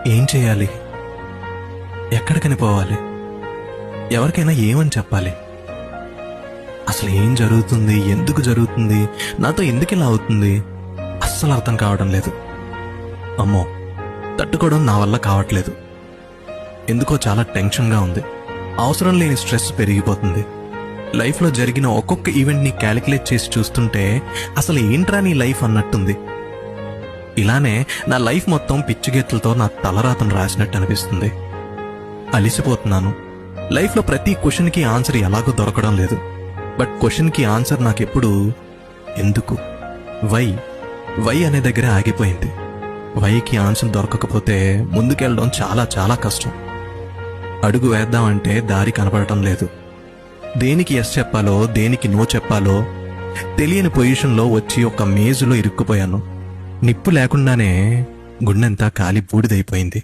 ఏం చేయాలి? ఎక్కడికని పోవాలి? ఎవరికైనా ఏమని చెప్పాలి? అసలు ఏం జరుగుతుంది? ఎందుకు జరుగుతుంది? నాతో ఎందుకు ఇలా అవుతుంది? అస్సలు అర్థం కావడం లేదు. అమ్మో, తట్టుకోవడం నా వల్ల కావట్లేదు. ఎందుకో చాలా టెన్షన్గా ఉంది. అవసరం లేని స్ట్రెస్ పెరిగిపోతుంది. లైఫ్లో జరిగిన ఒక్కొక్క ఈవెంట్ని క్యాలిక్యులేట్ చేసి చూస్తుంటే అసలు ఏంట్రా నీ లైఫ్ అన్నట్టుంది. ఇలానే నా లైఫ్ మొత్తం పిచ్చిగెత్తులతో నా తలరాతను రాసినట్టు అనిపిస్తుంది. అలిసిపోతున్నాను. లైఫ్లో ప్రతి క్వశ్చన్కి ఆన్సర్ ఎలాగో దొరకడం లేదు. బట్ క్వశ్చన్కి ఆన్సర్ నాకెప్పుడు ఎందుకు, వై అనే దగ్గర ఆగిపోయింది. వైకి ఆన్సర్ దొరకకపోతే ముందుకెళ్ళడం చాలా చాలా కష్టం. అడుగు వేద్దామంటే దారి కనపడటం లేదు. దేనికి ఎస్ చెప్పాలో దేనికి నో చెప్పాలో తెలియని పొజిషన్లో వచ్చి ఒక మేజులో ఇరుక్కుపోయాను. నిప్పు లేకుండానే గుండెంతా కాలి బూడిదైపోయింది.